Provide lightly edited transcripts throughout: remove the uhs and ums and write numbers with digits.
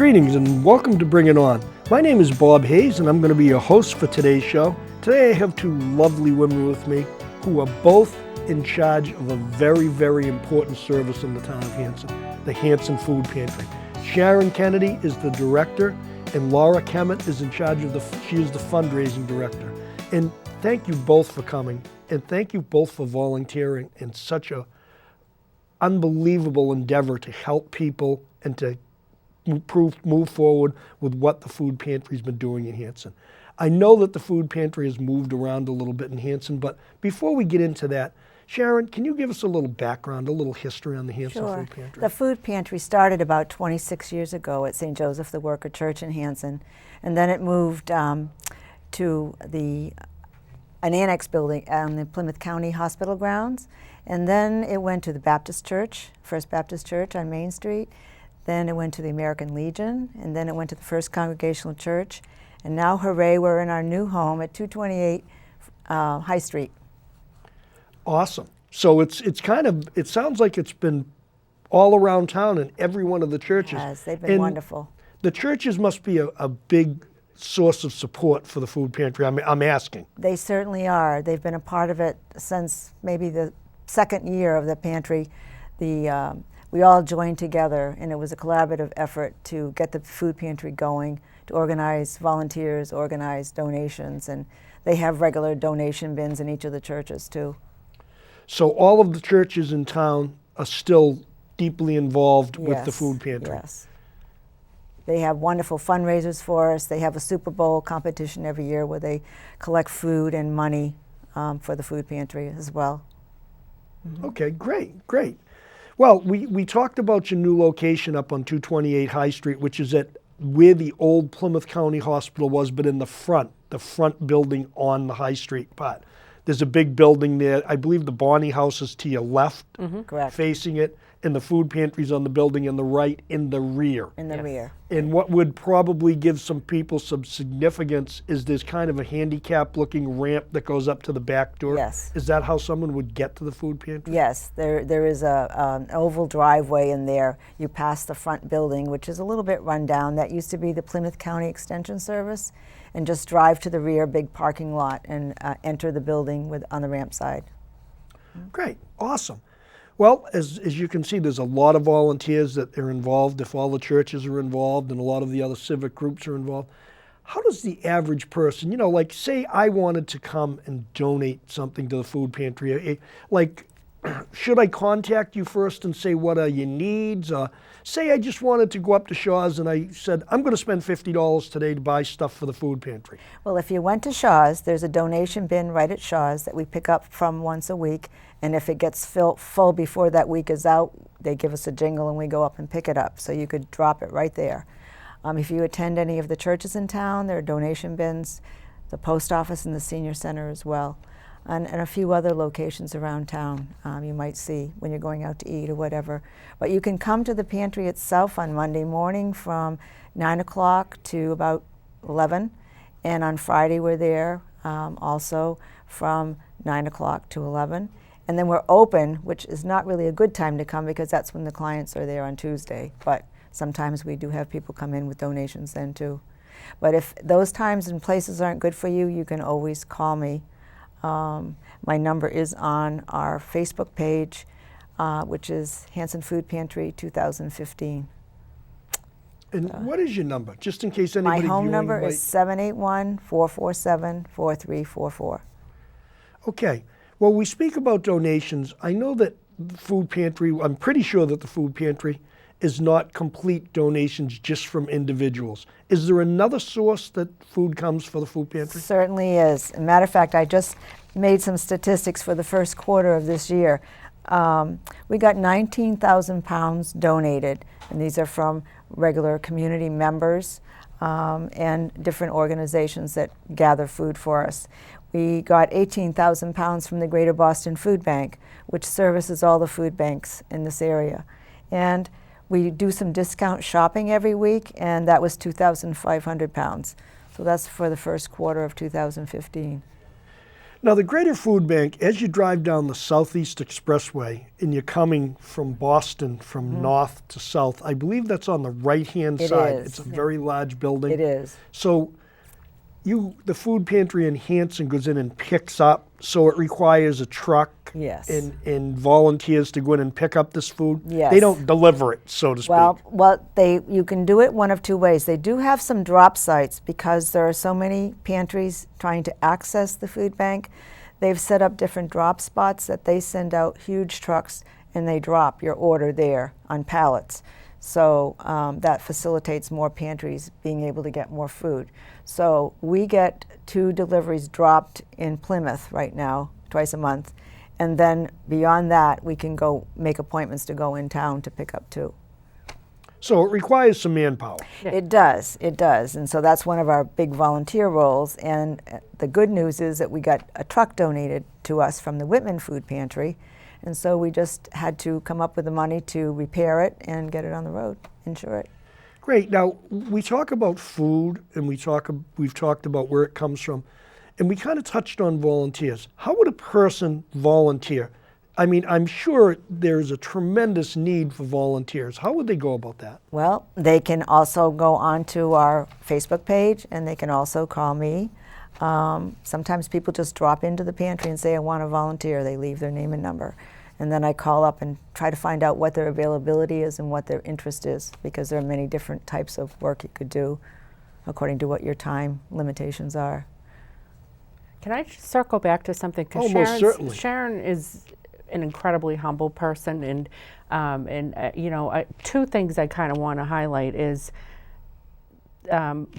Greetings and welcome to Bring It On. My name is Bob Hayes and I'm going to be your host for today's show. Today I have two lovely women with me who are both in charge of a very, very important service in the town of Hanson, the Hanson Food Pantry. Sharon Kennedy is the director and Laura Kemmett is in charge of she is the fundraising director. And thank you both for coming and thank you both for volunteering in such a unbelievable endeavor to help people and to move forward with what the food pantry's been doing in Hanson. I know that the food pantry has moved around a little bit in Hanson, but before we get into that, Sharon, can you give us a little background, a little history on the Hanson Food Pantry? The food pantry started about 26 years ago at St. Joseph the Worker Church in Hanson, and then it moved to an annex building on the Plymouth County Hospital grounds, and then it went to the Baptist Church, First Baptist Church on Main Street. Then it went to the American Legion, and then it went to the First Congregational Church, and now, hooray, we're in our new home at 228 High Street. Awesome. So it sounds like it's been all around town in every one of the churches. Yes, they've been wonderful. The churches must be a big source of support for the food pantry. I'm asking. They certainly are. They've been a part of it since maybe the second year of the pantry. We all joined together, and it was a collaborative effort to get the food pantry going, to organize volunteers, organize donations, and they have regular donation bins in each of the churches too. So all of the churches in town are still deeply involved with the food pantry? Yes. They have wonderful fundraisers for us. They have a Super Bowl competition every year where they collect food and money for the food pantry as well. Mm-hmm. Okay, great. Well, we talked about your new location up on 228 High Street, which is at where the old Plymouth County Hospital was, but in the front building on the High Street part. There's a big building there. I believe the Bonnie House is to your left, correct, facing it, and the food pantry's on the building in the right, in the rear. In the rear. And what would probably give some people some significance is there's kind of a handicap-looking ramp that goes up to the back door. Yes. Is that how someone would get to the food pantry? Yes, there is an oval driveway in there. You pass the front building, which is a little bit run down. That used to be the Plymouth County Extension Service, and just drive to the rear, big parking lot, and enter the building on the ramp side. Great, awesome. Well, as you can see, there's a lot of volunteers that are involved. If all the churches are involved and a lot of the other civic groups are involved, how does the average person, like say I wanted to come and donate something to the food pantry, should I contact you first and say what are your needs? Say I just wanted to go up to Shaw's and I said, I'm going to spend $50 today to buy stuff for the food pantry. Well, if you went to Shaw's, there's a donation bin right at Shaw's that we pick up from once a week. And if it gets full before that week is out, they give us a jingle and we go up and pick it up. So you could drop it right there. If you attend any of the churches in town, there are donation bins, the post office and the senior center as well, and a few other locations around town you might see when you're going out to eat or whatever. But you can come to the pantry itself on Monday morning from 9 o'clock to about 11. And on Friday we're there also from 9 o'clock to 11. And then we're open, which is not really a good time to come because that's when the clients are there on Tuesday. But sometimes we do have people come in with donations then too. But if those times and places aren't good for you, you can always call me. My number is on our Facebook page, which is Hanson Food Pantry 2015. And what is your number, just in case anybody My home number is 781-447-4344. Okay. Well, we speak about donations. I know that the food pantry, I'm pretty sure that the food pantry is not complete donations just from individuals. Is there another source that food comes for the food pantry? Certainly is. As a matter of fact, I just made some statistics for the first quarter of this year. We got 19,000 pounds donated, and these are from regular community members and different organizations that gather food for us. We got 18,000 pounds from the Greater Boston Food Bank, which services all the food banks in this area. And we do some discount shopping every week, and that was 2,500 pounds. So that's for the first quarter of 2015. Now, the Greater Food Bank, as you drive down the Southeast Expressway and you're coming from Boston from north to south, I believe that's on the right-hand It side. is. It's a very large building. It is. So the food pantry in Hanson goes in and picks up, so it requires a truck Yes. and volunteers to go in and pick up this food. Yes. They don't deliver it, so to speak. Well, you can do it one of two ways. They do have some drop sites because there are so many pantries trying to access the food bank. They've set up different drop spots that they send out huge trucks and they drop your order there on pallets. So that facilitates more pantries being able to get more food. So we get 2 deliveries dropped in Plymouth right now, twice a month. And then beyond that, we can go make appointments to go in town to pick up 2. So it requires some manpower. It does. And so that's one of our big volunteer roles. And the good news is that we got a truck donated to us from the Whitman Food Pantry. And so we just had to come up with the money to repair it and get it on the road, insure it. Great. Now, we talk about food and we've talked about where it comes from, and we kind of touched on volunteers. How would a person volunteer? I mean, I'm sure there's a tremendous need for volunteers. How would they go about that? Well, they can also go onto our Facebook page and they can also call me. Sometimes people just drop into the pantry and say, I want to volunteer. They leave their name and number. And then I call up and try to find out what their availability is and what their interest is, because there are many different types of work you could do according to what your time limitations are. Can I just circle back to something? Oh, most certainly. Sharon is an incredibly humble person, and you know, 2 things I kind of want to highlight is,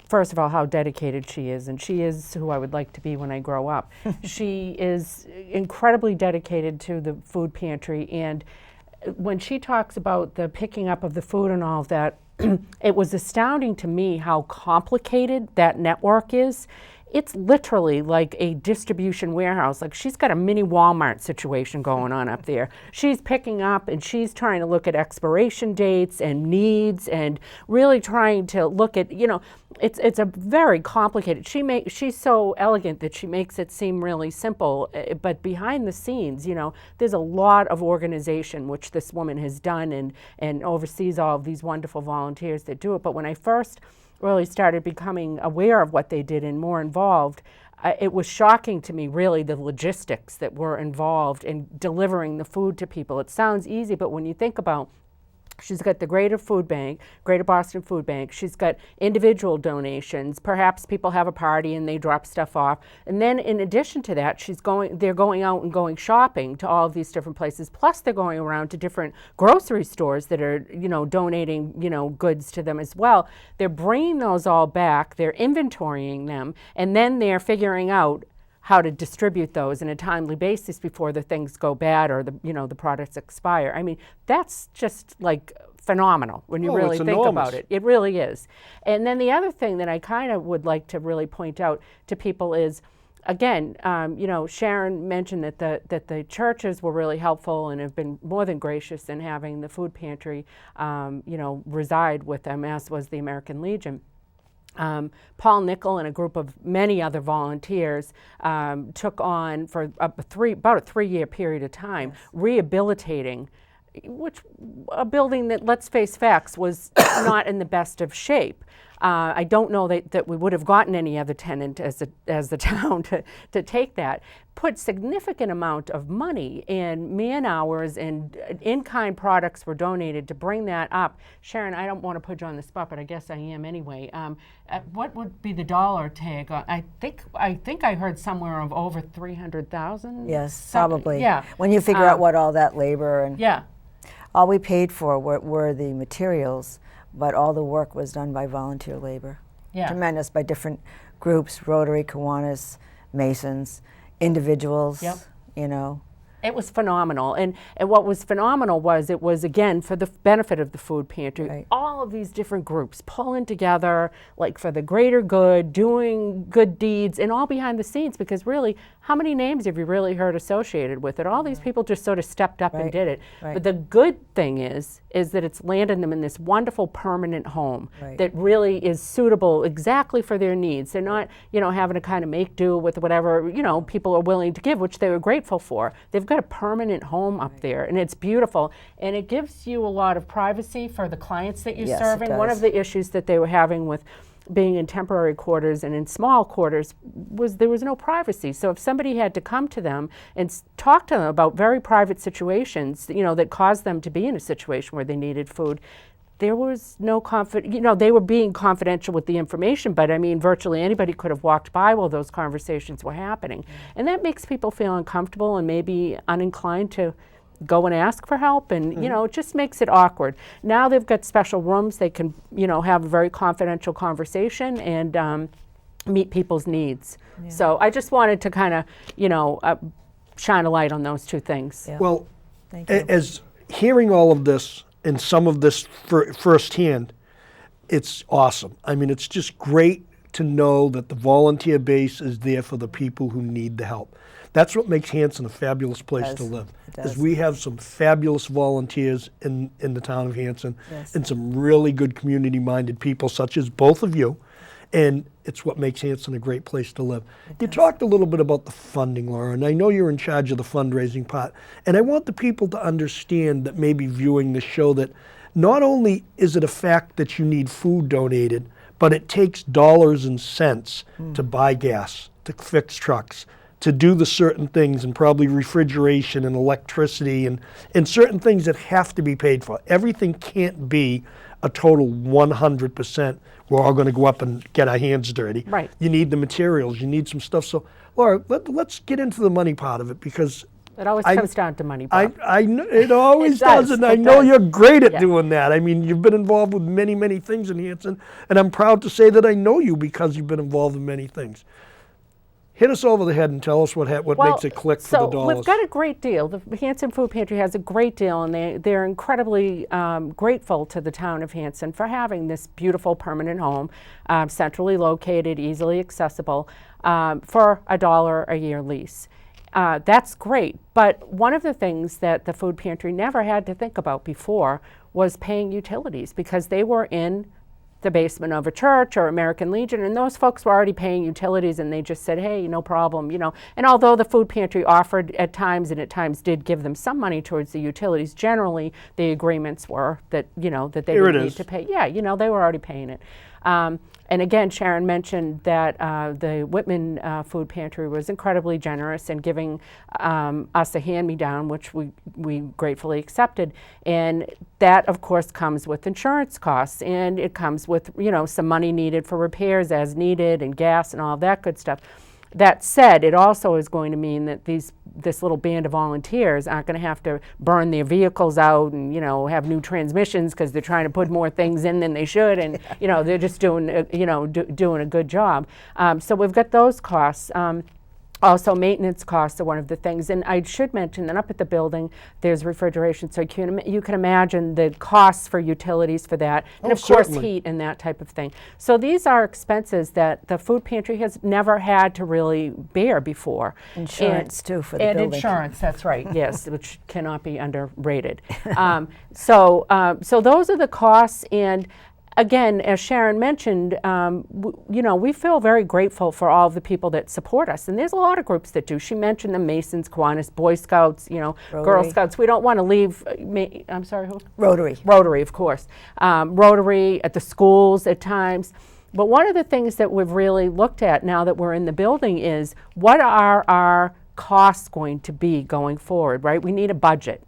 first of all, how dedicated she is, and she is who I would like to be when I grow up. She is incredibly dedicated to the food pantry, and when she talks about the picking up of the food and all of that, it was astounding to me how complicated that network is. It's literally like a distribution warehouse. Like, she's got a mini Walmart situation going on up there. She's picking up and she's trying to look at expiration dates and needs and really trying to look at, you know, it's a very complicated. She's so elegant that she makes it seem really simple, but behind the scenes, you know, there's a lot of organization which this woman has done and oversees all of these wonderful volunteers that do it. But when I first really started becoming aware of what they did and more involved, it was shocking to me, really, the logistics that were involved in delivering the food to people. It sounds easy, but when you think about, she's got the Greater Boston Food Bank. She's got individual donations. Perhaps people have a party and they drop stuff off. And then in addition to that, they're going out and going shopping to all of these different places. Plus they're going around to different grocery stores that are, you know, donating, you know, goods to them as well. They're bringing those all back. They're inventorying them. And then they're figuring out how to distribute those on a timely basis before the things go bad or the products expire. I mean, that's just like phenomenal when you really think about it. It really is. And then the other thing that I kind of would like to really point out to people is, again, Sharon mentioned that the churches were really helpful and have been more than gracious in having the food pantry, reside with them, as was the American Legion. Paul Nickel and a group of many other volunteers took on for about a 3-year period of time, rehabilitating a building that, let's face facts, was not in the best of shape. I don't know that we would have gotten any other tenant as the town to take that. Put significant amount of money and man hours and in-kind products were donated to bring that up. Sharon, I don't want to put you on the spot, but I guess I am anyway. What would be the dollar tag? I think I heard somewhere of over 300,000. Yes, probably. Yeah. When you figure out what all that labor and all we paid for were the materials, but all the work was done by volunteer labor. Yeah. Tremendous, by different groups, Rotary, Kiwanis, Masons, individuals, you know. It was phenomenal. And what was phenomenal was it was, again, for the benefit of the food pantry, all of these different groups pulling together, like for the greater good, doing good deeds, and all behind the scenes, because really, how many names have you really heard associated with it? All these people just sort of stepped up and Right, did it. right. But the good thing is that it's landed them in this wonderful permanent home Right. that really is suitable exactly for their needs. They're not, having to kind of make do with whatever, people are willing to give, which they were grateful for. They've got a permanent home up there, and it's beautiful. And it gives you a lot of privacy for the clients that you're Yes, it serving. One does. of the issues that they were having with being in temporary quarters and in small quarters was there was no privacy. So if somebody had to come to them and talk to them about very private situations, that caused them to be in a situation where they needed food, there was no they were being confidential with the information, but I mean, virtually anybody could have walked by while those conversations were happening. And that makes people feel uncomfortable and maybe uninclined to go and ask for help, and it just makes it awkward. Now they've got special rooms. They can have a very confidential conversation and meet people's needs. So I just wanted to kind of shine a light on those two things. Yeah. Well, Thank you. as hearing all of this and some of this firsthand, it's awesome. I mean, it's just great to know that the volunteer base is there for the people who need the help. That's what makes Hanson a fabulous place to does. live. It Is does. we have some fabulous volunteers in the town of Hanson, Yes. and some really good community-minded people, such as both of you. And it's what makes Hanson a great place to live. You talked a little bit about the funding, Laura, and I know you're in charge of the fundraising part. And I want the people to understand that maybe viewing this show that not only is it a fact that you need food donated, but it takes dollars and cents to buy gas, to fix trucks, to do the certain things, and probably refrigeration and electricity and certain things that have to be paid for. Everything can't be a total 100%. We're all going to go up and get our hands dirty. Right. You need the materials. You need some stuff. So, Laura, let's get into the money part of it, because It always I- comes down to money, Bob. I know it always It does, does, and I it know does. you're great at Yeah. doing that. I mean, you've been involved with many, many things in Hanson, and I'm proud to say that I know you because you've been involved in many things. Hit us over the head and tell us what makes it click for the dollars. So we've got a great deal. The Hanson Food Pantry has a great deal, and they're incredibly grateful to the town of Hanson for having this beautiful permanent home, centrally located, easily accessible, for $1 a year lease. That's great, but one of the things that the food pantry never had to think about before was paying utilities, because they were in the basement of a church or American Legion, and those folks were already paying utilities, and they just said, hey, no problem, And although the food pantry offered at times, and at times did give them some money towards the utilities, generally the agreements were that, that they Here would it need is. to pay. Yeah, they were already paying it. And again, Sharon mentioned that the Whitman Food Pantry was incredibly generous in giving us a hand-me-down, which we gratefully accepted. And that, of course, comes with insurance costs, and it comes with, some money needed for repairs as needed, and gas and all that good stuff. That said, it also is going to mean that this little band of volunteers aren't going to have to burn their vehicles out and have new transmissions because they're trying to put more things in than they should, and they're just doing doing a good job. So we've got those costs. Also, maintenance costs are one of the things, and I should mention that up at the building there's refrigeration, so you can imagine the costs for utilities for that, and Oh, of course certainly. heat and that type of thing. So these are expenses that the food pantry has never had to really bear before. Insurance, too, for the and building. insurance, that's right, yes, which cannot be underrated. So those are the costs, and again, as Sharon mentioned, we feel very grateful for all of the people that support us, and there's a lot of groups that do. She mentioned the Masons, Kiwanis, Boy Scouts, Girl Rotary. Scouts. We don't want to leave. I'm sorry, who? Rotary. Rotary, of course. Rotary at the schools at times. But one of the things that we've really looked at now that we're in the building is what are our costs going to be going forward, right? We need a budget.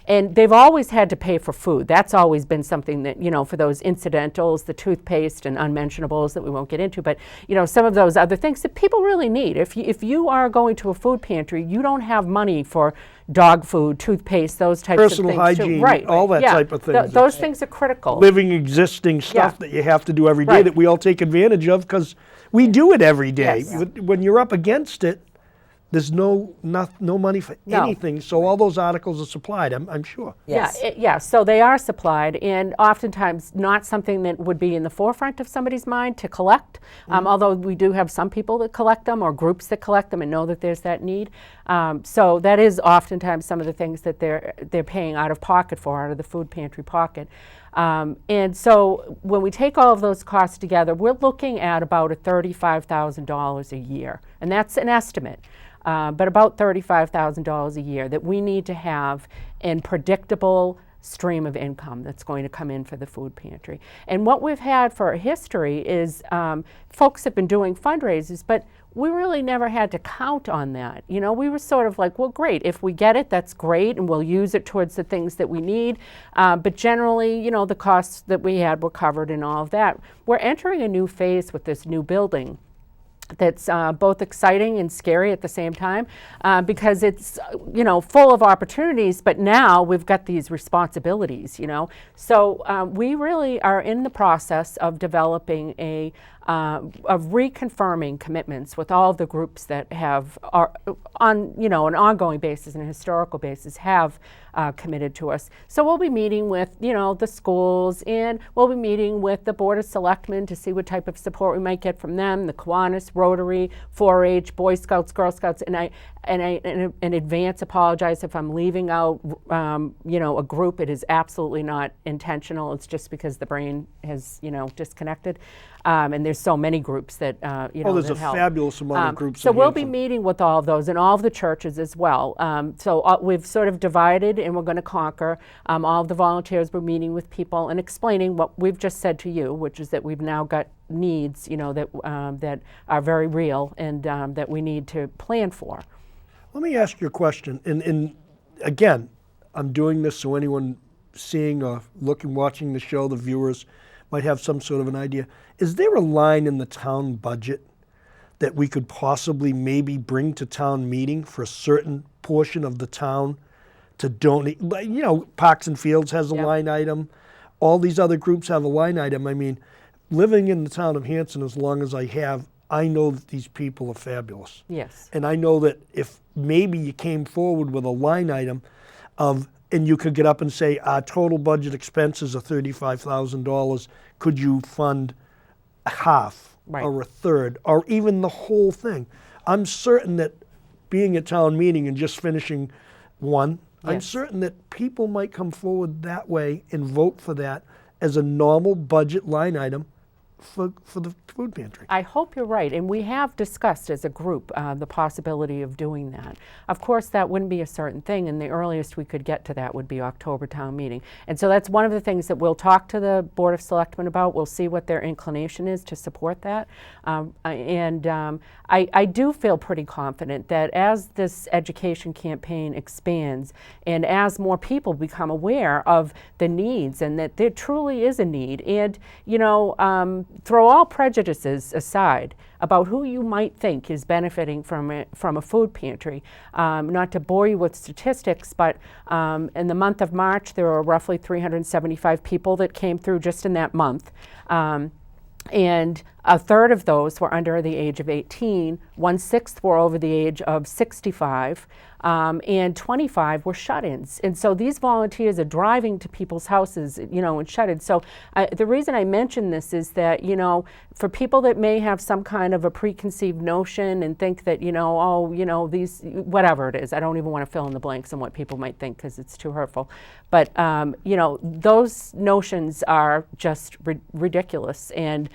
And they've always had to pay for food. That's always been something that, for those incidentals, the toothpaste and unmentionables that we won't get into, but, some of those other things that people really need. If you are going to a food pantry, you don't have money for dog food, toothpaste, those types Personal of things. hygiene, Right. all that yeah. type of things. Those things are critical. Living, existing stuff Yeah. that you have to do every day Right. that we all take advantage of because we do it every day. Yes. When you're up against it, there's no money for No. anything, so all those articles are supplied, I'm sure. Yes. Yeah, so they are supplied, and oftentimes not something that would be in the forefront of somebody's mind to collect, although we do have some people that collect them or groups that collect them and know that there's that need. So that is oftentimes some of the things that they're paying out of pocket for, out of the food pantry pocket. And so when we take all of those costs together, we're looking at about $35,000 a year, and that's an estimate. But about $35,000 a year that we need to have in predictable stream of income that's going to come in for the food pantry. And what we've had for a history is folks have been doing fundraisers, but we really never had to count on that. You know, we were sort of like, well, great, if we get it, that's great, and we'll use it towards the things that we need. But generally, you know, the costs that we had were covered and all of that. We're entering a new phase with this new building that's both exciting and scary at the same time, because it's, you know, full of opportunities, but now we've got these responsibilities, you know. So we really are in the process of developing of reconfirming commitments with all of the groups that are on, you know, an ongoing basis and a historical basis have committed to us. So we'll be meeting with, you know, the schools, and we'll be meeting with the Board of Selectmen to see what type of support we might get from them, the Kiwanis, Rotary, 4-H, Boy Scouts, Girl Scouts, and I in advance apologize if I'm leaving out, you know, a group. It is absolutely not intentional. It's just because the brain has, you know, disconnected. And there's so many groups that, you know, Oh, there's that a help. fabulous amount of groups. So in we'll be Hanson. meeting with all of those and all of the churches as well. So we've sort of divided, and we're going to conquer. All of the volunteers were meeting with people and explaining what we've just said to you, which is that we've now got needs, you know, that that are very real and that we need to plan for. Let me ask you a question. And again, I'm doing this so anyone seeing or watching the show, the viewers, might have some sort of an idea. Is there a line in the town budget that we could possibly maybe bring to town meeting for a certain portion of the town to donate? Like, you know, Parks and Fields has a Yep. line item. All these other groups have a line item. I mean, living in the town of Hanson as long as I have, I know that these people are fabulous. Yes. And I know that if maybe you came forward with a line item of, and you could get up and say, our total budget expenses are $35,000, could you fund half Right. or a third or even the whole thing? I'm certain that being at town meeting and just finishing one, I'm Yes. certain that people might come forward that way and vote for that as a normal budget line item for the food pantry. I hope you're right, and we have discussed as a group the possibility of doing that. Of course, that wouldn't be a certain thing, and the earliest we could get to that would be October town meeting. And so that's one of the things that we'll talk to the Board of Selectmen about. We'll see what their inclination is to support that. I do feel pretty confident that as this education campaign expands and as more people become aware of the needs and that there truly is a need, and, you know, throw all prejudices aside about who you might think is benefiting from a food pantry. Not to bore you with statistics, but in the month of March, there were roughly 375 people that came through just in that month. And a third of those were under the age of 18, 1/6 were over the age of 65, and 25 were shut-ins. And so these volunteers are driving to people's houses, you know, and shut-ins. So the reason I mention this is that, you know, for people that may have some kind of a preconceived notion and think that, you know, oh, you know, these, whatever it is, I don't even want to fill in the blanks on what people might think because it's too hurtful. But, you know, those notions are just ridiculous. And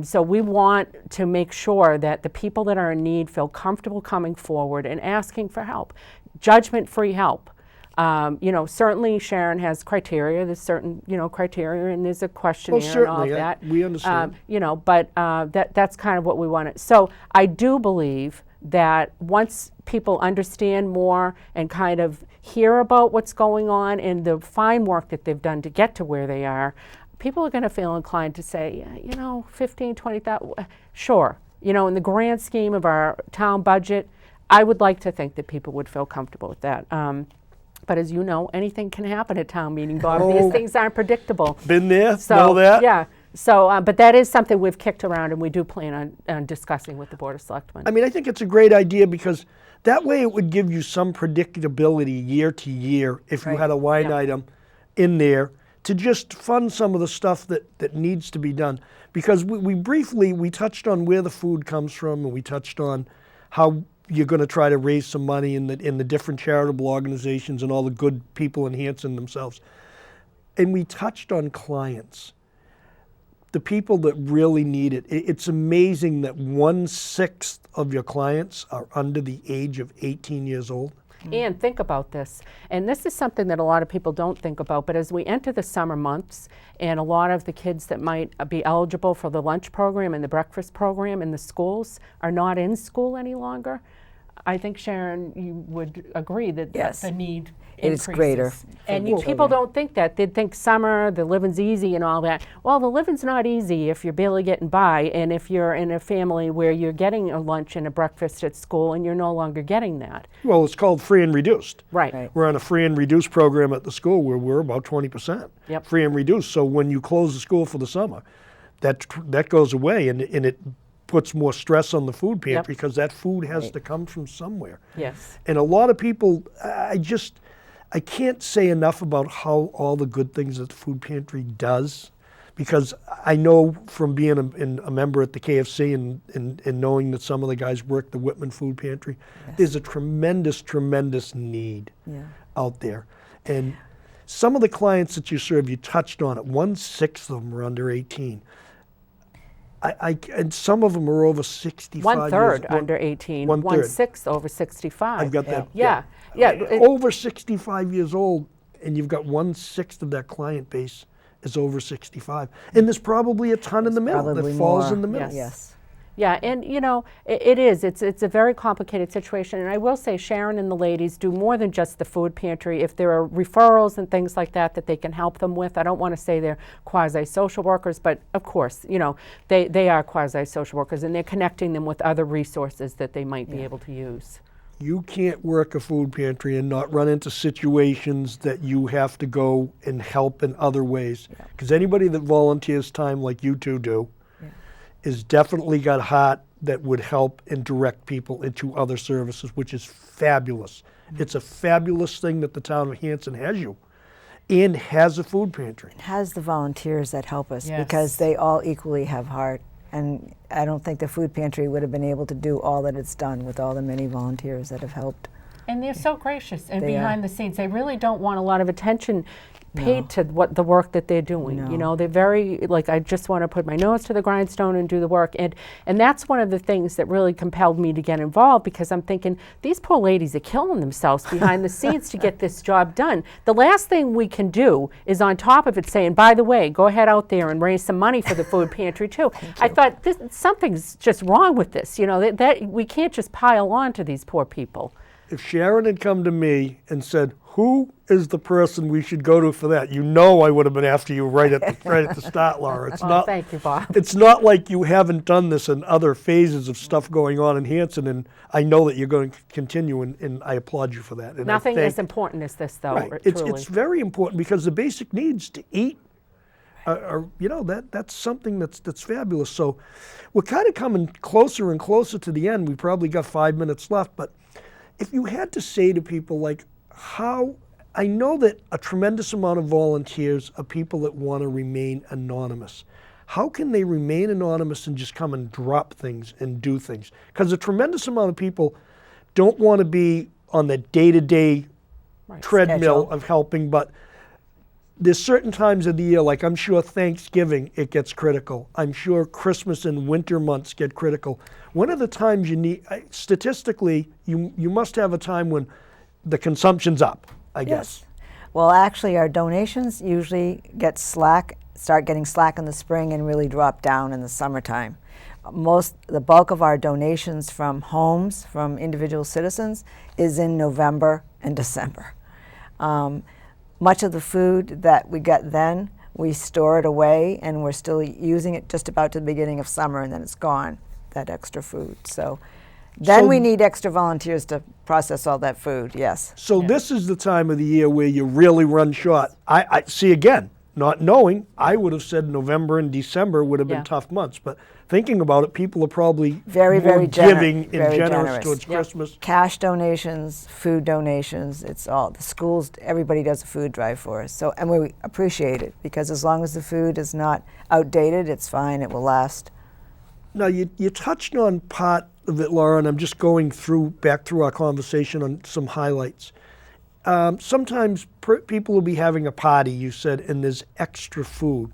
so we want to make sure that the people that are in need feel comfortable coming forward and asking for help, judgment-free help. You know, certainly Sharon has criteria. There's certain, you know, criteria, and there's a questionnaire and all of that. We understand. You know, but that's kind of what we want. So I do believe that once people understand more and kind of hear about what's going on and the fine work that they've done to get to where they are, people are going to feel inclined to say, yeah, you know, 15, 20,000, sure. You know, in the grand scheme of our town budget, I would like to think that people would feel comfortable with that. But as you know, anything can happen at town meeting, Bob. Oh. These things aren't predictable. Been there, So, know that. yeah. So, but that is something we've kicked around, and we do plan on discussing with the Board of Selectmen. I mean, I think it's a great idea because that way it would give you some predictability year to year if you had a line item in there to just fund some of the stuff that needs to be done. Because we briefly touched on where the food comes from, and we touched on how you're going to try to raise some money in the different charitable organizations and all the good people in Hanson themselves. And we touched on clients, the people that really need it. It's amazing that 1/6 of your clients are under the age of 18 years old. And think about this, and this is something that a lot of people don't think about, but as we enter the summer months, and a lot of the kids that might be eligible for the lunch program and the breakfast program in the schools are not in school any longer, I think, Sharon, you would agree that the need increases. It is greater. And people don't think that. They'd think summer, the living's easy and all that. Well, the living's not easy if you're barely getting by, and if you're in a family where you're getting a lunch and a breakfast at school and you're no longer getting that. Well, it's called free and reduced. Right. We're on a free and reduced program at the school where we're about 20% free and reduced. So when you close the school for the summer, that goes away, and it puts more stress on the food pantry because that food has to come from somewhere. Yes. And a lot of people, I can't say enough about how all the good things that the food pantry does, because I know from being a member at the KFC and knowing that some of the guys work the Whitman Food Pantry, there's a tremendous, tremendous need out there. And some of the clients that you serve, you touched on it, 1/6 of them are under 18. And some of them are over 65 1/3 years. under 18, 1/3. 1/6 over 65. I've got that. Yeah. Over 65 years old, and you've got 1/6 of that client base is over 65. And there's probably a ton in the middle that falls in the middle. Yes. Yeah, and you know, it is. It's a very complicated situation. And I will say Sharon and the ladies do more than just the food pantry. If there are referrals and things like that they can help them with, I don't want to say they're quasi-social workers, but of course, you know, they are quasi-social workers, and they're connecting them with other resources that they might be able to use. You can't work a food pantry and not run into situations that you have to go and help in other ways. Because anybody that volunteers time like you two do is definitely got heart that would help and direct people into other services, which is fabulous. It's a fabulous thing that the town of Hanson has you and has a food pantry. It has the volunteers that help us Yes. because they all equally have heart. And I don't think the food pantry would have been able to do all that it's done with all the many volunteers that have helped. And they're so gracious and They behind are. the scenes. They really don't want a lot of attention paid to the work that they're doing. No. You know, they're very, like, I just want to put my nose to the grindstone and do the work. And that's one of the things that really compelled me to get involved, because I'm thinking, these poor ladies are killing themselves behind the scenes to get this job done. The last thing we can do is on top of it saying, by the way, go ahead out there and raise some money for the food pantry too. I thought something's just wrong with this. You know, that we can't just pile on to these poor people. If Sharon had come to me and said, who is the person we should go to for that? You know I would have been after you right at the start, Laura. It's not, thank you, Bob. It's not like you haven't done this in other phases of stuff going on in Hanson, and I know that you're going to continue, and I applaud you for that. And Nothing as important as this, though, right. truly. It's very important, because the basic needs to eat are, you know, that's something that's fabulous. So we're kind of coming closer and closer to the end. We probably got 5 minutes left, but if you had to say to people, like, how, I know that a tremendous amount of volunteers are people that want to remain anonymous. How can they remain anonymous and just come and drop things and do things? Because a tremendous amount of people don't want to be on the day-to-day treadmill schedule of helping, but there's certain times of the year, like I'm sure Thanksgiving, it gets critical. I'm sure Christmas and winter months get critical. One of the times you need, statistically, you must have a time when the consumption's up, I guess. Well, actually, our donations usually start getting slack in the spring and really drop down in the summertime. The bulk of our donations from homes, from individual citizens, is in November and December. Much of the food that we get then, we store it away, and we're still using it just about to the beginning of summer, and then it's gone, that extra food. So then we need extra volunteers to process all that food, yes. So this is the time of the year where you really run short. I see, again, not knowing, I would have said November and December would have been Yeah. tough months. But thinking about it, people are probably Very, more very giving and very generous towards Yep. Christmas. Cash donations, food donations, it's all, the schools, everybody does a food drive for us. So, and we appreciate it, because as long as the food is not outdated, it's fine, it will last. Now, you touched on part of it, Laura, and I'm just going back through our conversation on some highlights. Sometimes people will be having a party, you said, and there's extra food.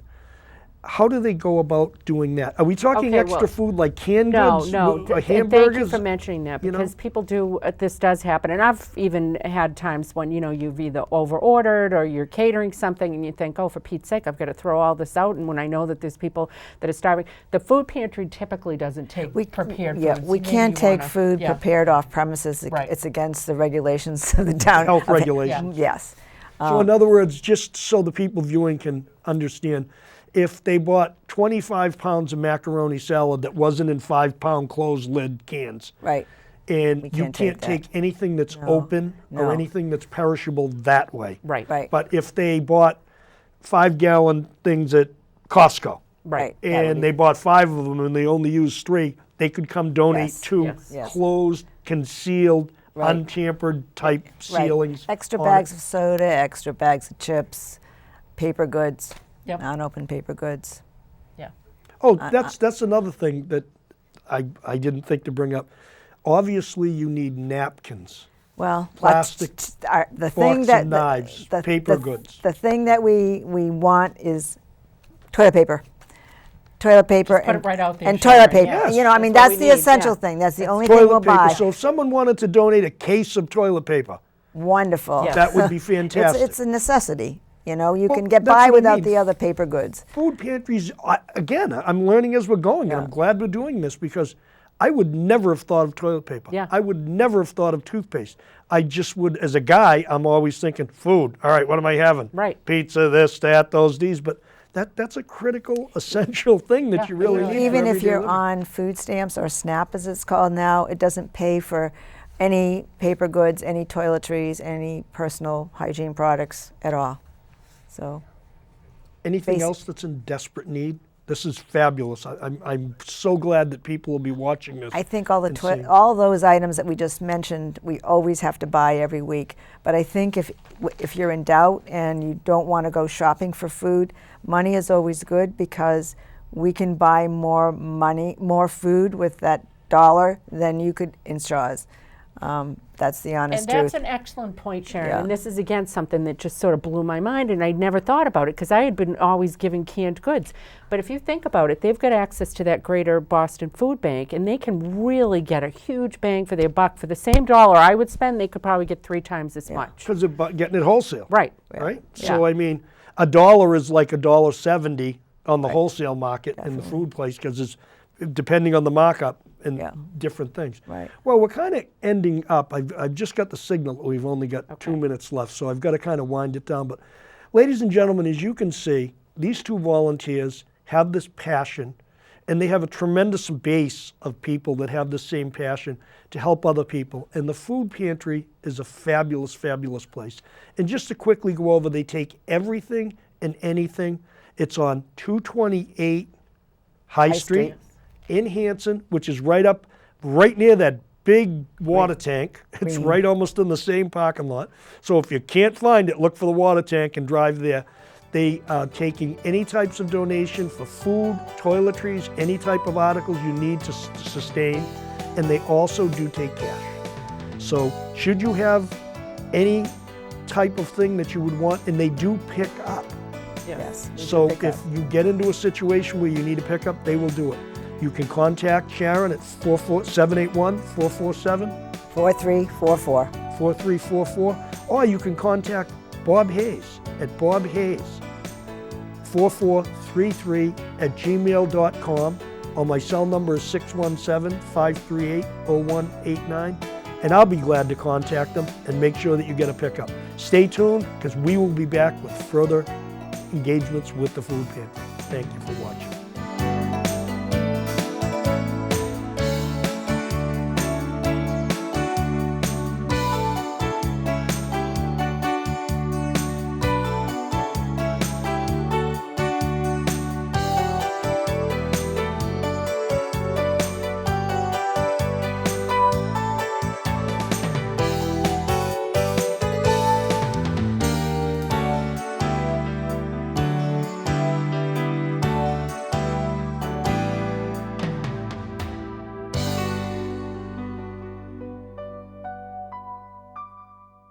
How do they go about doing that? Are we talking Okay, extra well, food like canned No, goods, no. hamburgers? Thank you for mentioning that, you know? because people do, this does happen. And I've even had times when, you've either over-ordered or you're catering something and you think, oh, for Pete's sake, I've got to throw all this out. And when I know that there's people that are starving, the food pantry typically doesn't take prepared Yeah, foods. we Maybe can't you take wanna- food yeah. prepared off premises. Right. It's against the regulations of the town. Health of- regulations. Yes. So in other words, just so the people viewing can understand, if they bought 25 pounds of macaroni salad that wasn't in 5-pound closed lid cans, Right. and We you can't can't take take anything that's open no. or anything that's perishable that way. Right. Right. But if they bought 5-gallon things at Costco, Right. that would and be- they bought 5 of them and they only used 3, they could come donate Yes, 2 yes. Yes. closed, concealed, Right. untampered type Right. sealings. Extra on bags it. of soda, extra bags of chips, paper goods, Yep. unopened paper goods. Yeah. Oh, that's another thing that I didn't think to bring up. Obviously, you need napkins. Well, Plastic the thing forks that and knives, paper goods. The thing that we want is toilet paper. Toilet paper Just put it right out there, and Sharon, toilet paper. yes. You know, I mean, That's what that's we the need, essential yeah. thing. That's the only thing Toilet we'll paper. buy. So if someone wanted to donate a case of toilet paper, Wonderful. Yes. that would be fantastic. It's a necessity. You know, you Well, can get that's by what I without mean. the other paper goods. Food pantries, again, I'm learning as we're going, and I'm glad we're doing this because I would never have thought of toilet paper. Yeah. I would never have thought of toothpaste. I just would, as a guy, I'm always thinking, food. All right, what am I having? Right. Pizza, this, that, those, these. But that's a critical, essential thing that Yeah, you really it really need. Even for if everyday you're living. on food stamps or SNAP, as it's called now, it doesn't pay for any paper goods, any toiletries, any personal hygiene products at all. So, Anything basi- else that's in desperate need? This is fabulous. I'm so glad that people will be watching this. I think all the and seeing. all those items that we just mentioned, we always have to buy every week. But I think if you're in doubt and you don't want to go shopping for food, money is always good because we can buy more food with that dollar than you could in Shaw's. That's the honest And truth. that's an excellent point, Sharon. Yeah. And this is, again, something that just sort of blew my mind, and I'd never thought about it because I had been always giving canned goods. But if you think about it, they've got access to that greater Boston Food Bank, and they can really get a huge bang for their buck. For the same dollar I would spend, they could probably get 3 times as much. Because they're getting it wholesale. Right. Right? Yeah. So, I mean, $1 is like $1.70 on the wholesale market in the food place because it's depending on the markup and Yeah. different things. Right. Well, we're kind of ending up. I've just got the signal that we've only got 2 minutes left, so I've got to kind of wind it down. But, ladies and gentlemen, as you can see, these 2 volunteers have this passion, and they have a tremendous base of people that have the same passion to help other people. And the food pantry is a fabulous, fabulous place. And just to quickly go over, they take everything and anything. It's on 228 High Street Street. in Hanson, which is right near that big water tank. It's right almost in the same parking lot. So if you can't find it, look for the water tank and drive there. They are taking any types of donation for food, toiletries, any type of articles you need to sustain, and they also do take cash. So should you have any type of thing that you would want, and they do pick up. Yes. we can So pick if up. you get into a situation where you need a pickup, they will do it. You can contact Sharon at 781-447 4344. 4344, or you can contact Bob Hayes at bobhayes4433@gmail.com, or my cell number is 617-538-0189, and I'll be glad to contact them and make sure that you get a pickup. Stay tuned, because we will be back with further engagements with the food pantry. Thank you for watching.